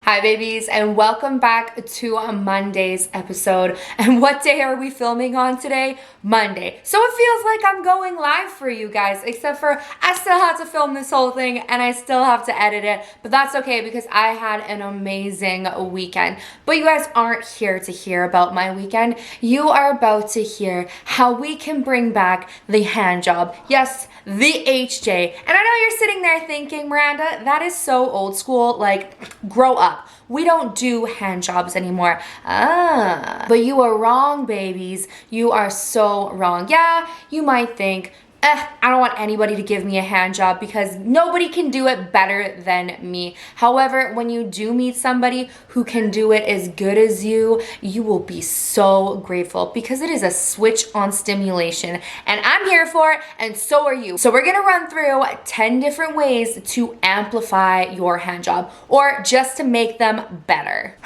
Hi babies, and welcome back to Monday's episode. And what day are we filming on today? Monday. So it feels like I'm going live for you guys, except for I still have to film this whole thing and I still have to edit it, but that's okay because I had an amazing weekend. But you guys aren't here to hear about my weekend. You are about to hear how we can bring back the hand job. Yes, the HJ. And I know you're sitting there thinking, Miranda, that is so old school, like grow up. We don't do hand jobs anymore. But you are wrong, babies. You are so wrong. Yeah, you might think, I don't want anybody to give me a hand job because nobody can do it better than me. However, when you do meet somebody who can do it as good as you will be so grateful because it is a switch on stimulation. And I'm here for it, and so are you. So we're gonna run through 10 different ways to amplify your hand job or just to make them better.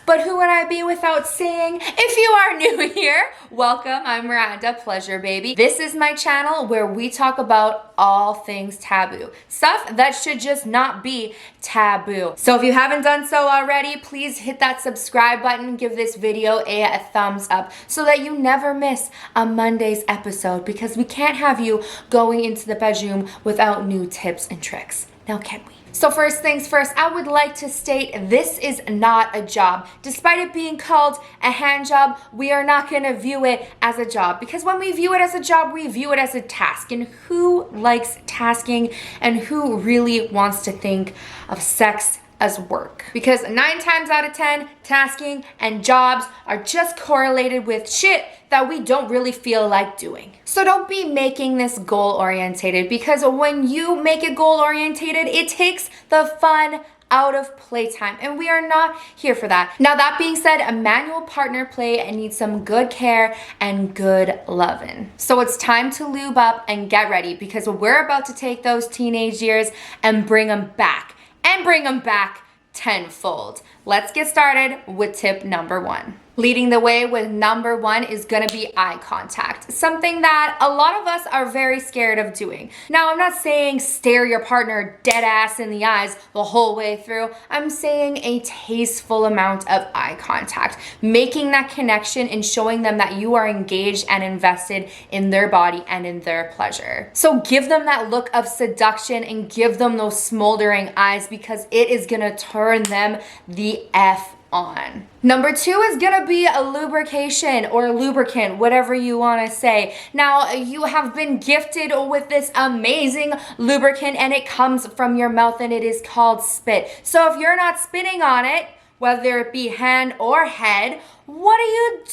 But who would I be without saying, if you are new here, welcome, I'm Miranda, Pleasurebhabiee. This is my channel where we talk about all things taboo. Stuff that should just not be taboo. So if you haven't done so already, please hit that subscribe button, give this video a thumbs up so that you never miss a Monday's episode because we can't have you going into the bedroom without new tips and tricks. Now can we? So first things first, I would like to state this is not a job. Despite it being called a hand job, we are not going to view it as a job because when we view it as a job, we view it as a task. And who likes tasking and who really wants to think of sex as work? Because 9 times out of 10, tasking and jobs are just correlated with shit that we don't really feel like doing. So don't be making this goal orientated because when you make it goal orientated, it takes the fun out of playtime, and we are not here for that. Now that being said, a manual partner play needs some good care and good loving. So it's time to lube up and get ready because we're about to take those teenage years and bring them back. And bring them back tenfold. Let's get started with tip number 1. Leading the way with number 1 is gonna be eye contact, something that a lot of us are very scared of doing. Now, I'm not saying stare your partner dead ass in the eyes the whole way through. I'm saying a tasteful amount of eye contact, making that connection and showing them that you are engaged and invested in their body and in their pleasure. So give them that look of seduction and give them those smoldering eyes because it is gonna turn them the F on. Number 2 is gonna be a lubrication or lubricant, whatever you wanna say. Now, you have been gifted with this amazing lubricant and it comes from your mouth and it is called spit. So if you're not spitting on it, whether it be hand or head, what are you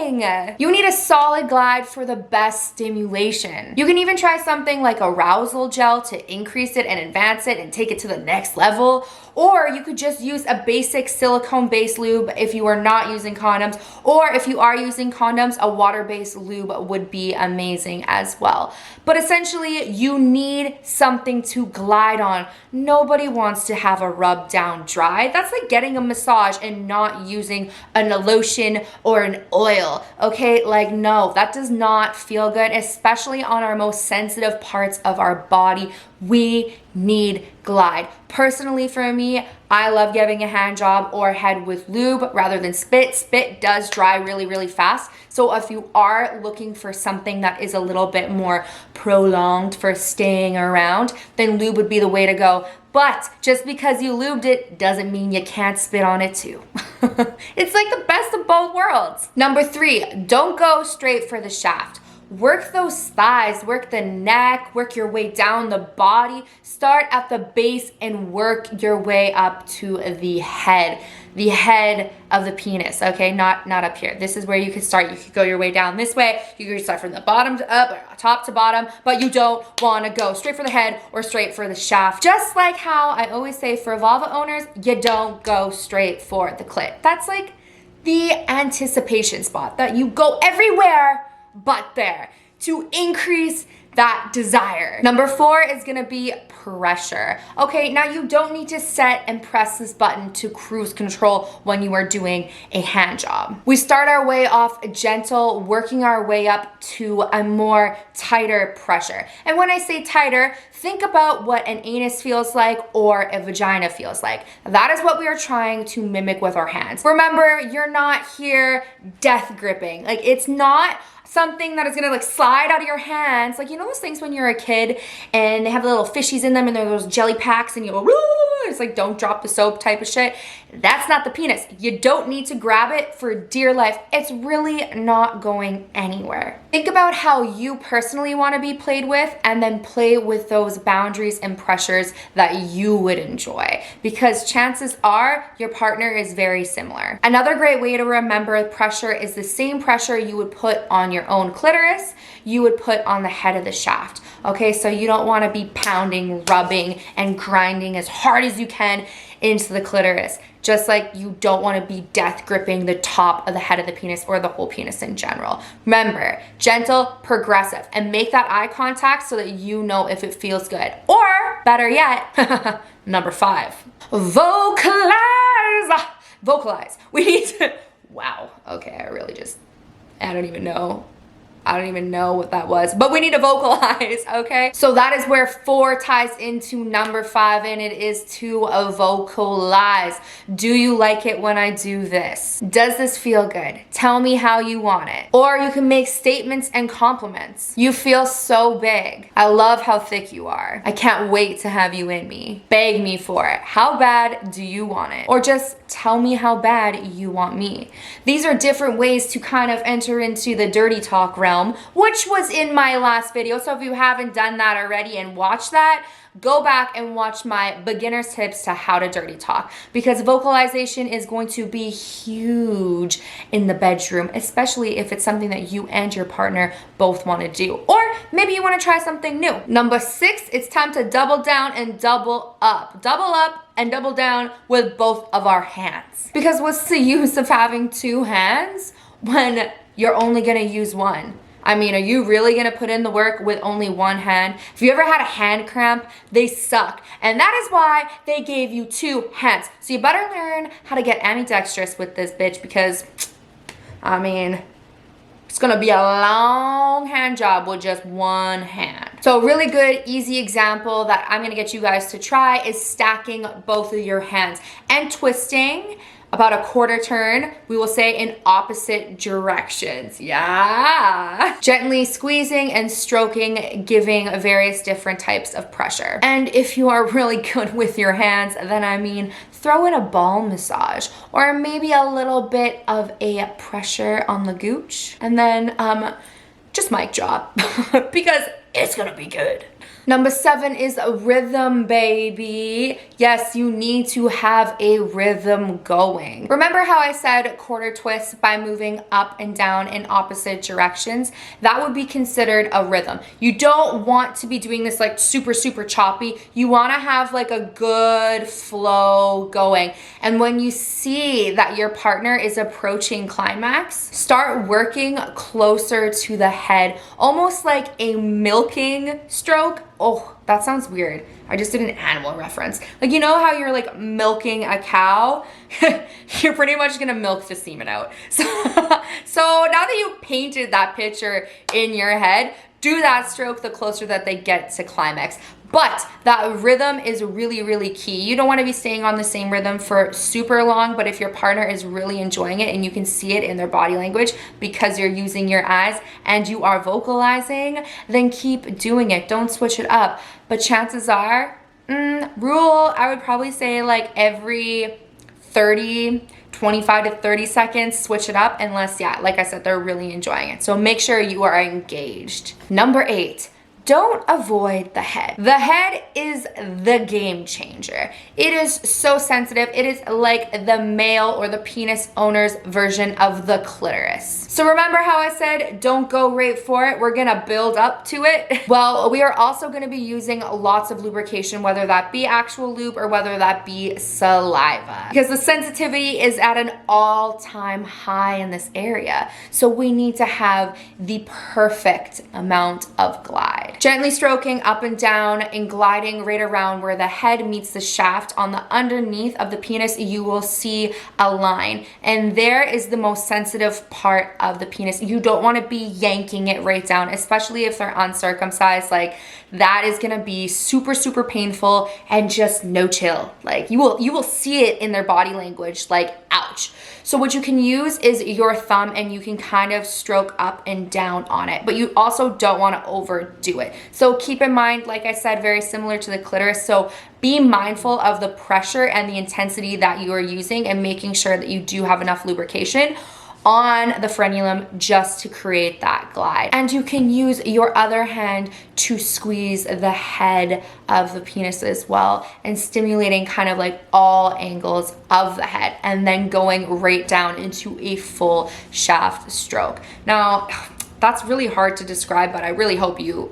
doing? You need a solid glide for the best stimulation. You can even try something like arousal gel to increase it and advance it and take it to the next level. Or you could just use a basic silicone-based lube if you are not using condoms. Or if you are using condoms, a water-based lube would be amazing as well. But essentially, you need something to glide on. Nobody wants to have a rub down dry. That's like getting a massage and not using a lotion or an oil, okay? Like, no, that does not feel good, especially on our most sensitive parts of our body. We need glide. Personally, for me, I love giving a hand job or head with lube rather than spit. Spit does dry really, really fast. So if you are looking for something that is a little bit more prolonged for staying around, then lube would be the way to go. But just because you lubed it doesn't mean you can't spit on it too. It's like the best of both worlds. Number 3, don't go straight for the shaft. Work those thighs, work the neck, work your way down the body. Start at the base and work your way up to the head of the penis, okay? Not up here. This is where you could start. You could go your way down this way. You could start from the bottom to up, or top to bottom, but you don't wanna go straight for the head or straight for the shaft. Just like how I always say for vulva owners, you don't go straight for the clit. That's like the anticipation spot that you go everywhere but there to increase that desire. Number 4 is gonna be pressure. Okay, now you don't need to set and press this button to cruise control when you are doing a hand job. We start our way off gentle, working our way up to a more tighter pressure. And when I say tighter, think about what an anus feels like or a vagina feels like. That is what we are trying to mimic with our hands. Remember, you're not here death gripping. Like, it's not something that is gonna like slide out of your hands. Like, you know those things when you're a kid and they have the little fishies in them and they're those jelly packs and you go, it's like don't drop the soap type of shit. That's not the penis. You don't need to grab it for dear life. It's really not going anywhere. Think about how you personally wanna be played with and then play with those boundaries and pressures that you would enjoy, because chances are your partner is very similar. Another great way to remember pressure is the same pressure you would put on your own clitoris, you would put on the head of the shaft. Okay, so you don't want to be pounding, rubbing, and grinding as hard as you can into the clitoris. Just like you don't want to be death gripping the top of the head of the penis or the whole penis in general. Remember, gentle, progressive, and make that eye contact so that you know if it feels good. Or better yet, number 5, vocalize. Vocalize. We need to, wow, okay, I don't even know what that was, but we need to vocalize, okay? So that is where 4 ties into number 5, and it is to vocalize. Do you like it when I do this? Does this feel good? Tell me how you want it. Or you can make statements and compliments. You feel so big. I love how thick you are. I can't wait to have you in me. Beg me for it. How bad do you want it? Or just tell me how bad you want me. These are different ways to kind of enter into the dirty talk realm, which was in my last video. So if you haven't done that already and watched that, go back and watch my beginner's tips to how to dirty talk, because vocalization is going to be huge in the bedroom, especially if it's something that you and your partner both want to do. Or maybe you want to try something new. Number 6, it's time to double down and double up. Double up and double down with both of our hands. Because what's the use of having 2 hands when you're only going to use one? I mean, are you really gonna put in the work with only one hand? If you ever had a hand cramp, they suck. And that is why they gave you 2 hands. So you better learn how to get ambidextrous with this bitch, because, I mean, it's gonna be a long hand job with just one hand. So a really good, easy example that I'm gonna get you guys to try is stacking both of your hands and twisting about a quarter turn, we will say, in opposite directions. Yeah. Gently squeezing and stroking, giving various different types of pressure. And if you are really good with your hands, then I mean, throw in a ball massage or maybe a little bit of a pressure on the gooch, and then just mic drop because it's gonna be good. Number 7 is a rhythm, baby. Yes, you need to have a rhythm going. Remember how I said quarter twist by moving up and down in opposite directions? That would be considered a rhythm. You don't want to be doing this like super, super choppy. You want to have like a good flow going. And when you see that your partner is approaching climax, start working closer to the head, almost like a milking stroke. Oh, that sounds weird. I just did an animal reference. Like, you know how you're like milking a cow? You're pretty much gonna milk the semen out. So now that you painted that picture in your head, do that stroke the closer that they get to climax. But that rhythm is really, really key. You don't want to be staying on the same rhythm for super long, but if your partner is really enjoying it and you can see it in their body language because you're using your eyes and you are vocalizing, then keep doing it. Don't switch it up. But chances are, rule, I would probably say like every 25 to 30 seconds, switch it up, unless, yeah, like I said, they're really enjoying it. So make sure you are engaged. Number 8. Don't avoid the head. The head is the game changer. It is so sensitive. It is like the male or the penis owner's version of the clitoris. So remember how I said don't go right for it? We're gonna build up to it. Well, we are also gonna be using lots of lubrication, whether that be actual lube or whether that be saliva, because the sensitivity is at an all-time high in this area. So we need to have the perfect amount of glide. side. Gently stroking up and down and gliding right around where the head meets the shaft. On the underneath of the penis, you will see a line. And there is the most sensitive part of the penis. You don't want to be yanking it right down, especially if they're uncircumcised. Like, that is gonna be super, super painful and just no chill. Like, you will see it in their body language, like, ouch. So what you can use is your thumb, and you can kind of stroke up and down on it, but you also don't want to overdo it. So keep in mind, like I said, very similar to the clitoris, so be mindful of the pressure and the intensity that you are using, and making sure that you do have enough lubrication on the frenulum just to create that glide. And you can use your other hand to squeeze the head of the penis as well, and stimulating kind of like all angles of the head, and then going right down into a full shaft stroke. Now, that's really hard to describe, but I really hope you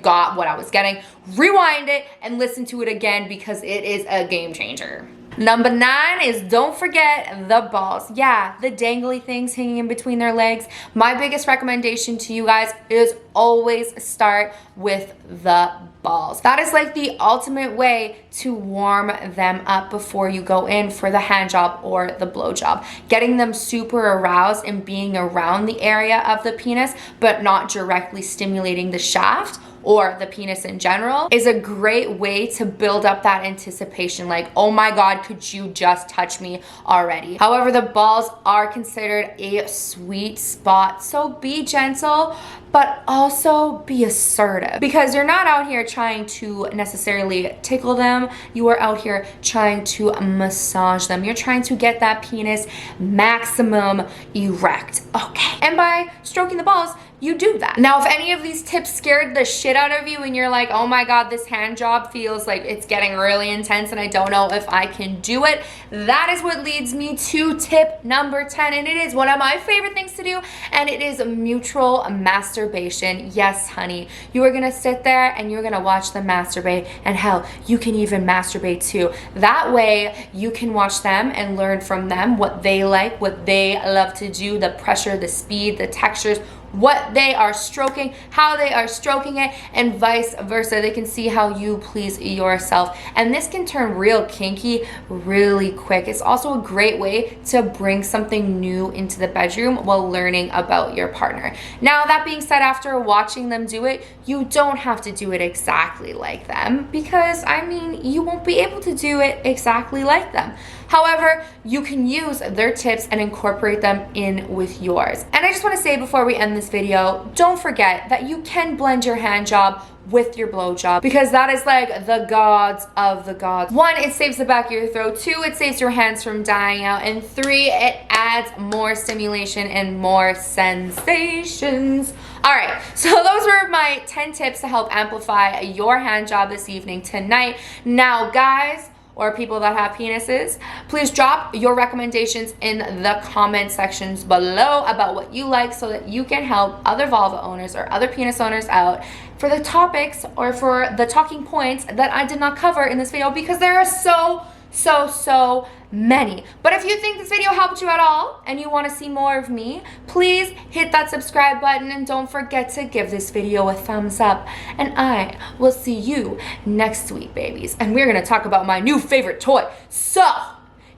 got what I was getting. Rewind it and listen to it again, because it is a game changer. Number 9 is don't forget the balls. Yeah, the dangly things hanging in between their legs. My biggest recommendation to you guys is always start with the balls. That is like the ultimate way to warm them up before you go in for the hand job or the blow job. Getting them super aroused and being around the area of the penis, but not directly stimulating the shaft or the penis in general, is a great way to build up that anticipation, like, oh my God, could you just touch me already? However, the balls are considered a sweet spot, so be gentle, but also be assertive, because you're not out here trying to necessarily tickle them. You are out here trying to massage them. You're trying to get that penis maximum erect, okay? And by stroking the balls, you do that. Now, if any of these tips scared the shit out of you and you're like, oh my God, this hand job feels like it's getting really intense and I don't know if I can do it, that is what leads me to tip number 10. And it is one of my favorite things to do, and it is mutual masturbation. Yes, honey, you are gonna sit there and you're gonna watch them masturbate, and hell, you can even masturbate too. That way you can watch them and learn from them what they like, what they love to do, the pressure, the speed, the textures, what they are stroking, how they are stroking it, and vice versa. They can see how you please yourself. And this can turn real kinky really quick. It's also a great way to bring something new into the bedroom while learning about your partner. Now, that being said, after watching them do it, you don't have to do it exactly like them, because, I mean, you won't be able to do it exactly like them. However, you can use their tips and incorporate them in with yours. And I just want to say before we end this video, don't forget that you can blend your hand job with your blow job, because that is like the gods of the gods. 1, it saves the back of your throat. 2, it saves your hands from dying out. And 3, it adds more stimulation and more sensations. All right, so those were my 10 tips to help amplify your hand job this evening, tonight. Now, guys, or people that have penises, please drop your recommendations in the comment sections below about what you like, so that you can help other vulva owners or other penis owners out for the topics or for the talking points that I did not cover in this video, because there are so many. But if you think this video helped you at all and you want to see more of me, please hit that subscribe button, and don't forget to give this video a thumbs up. And I will see you next week, babies, and we're gonna talk about my new favorite toy, so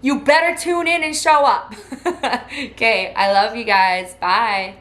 you better tune in and show up. Okay, I love you guys. Bye.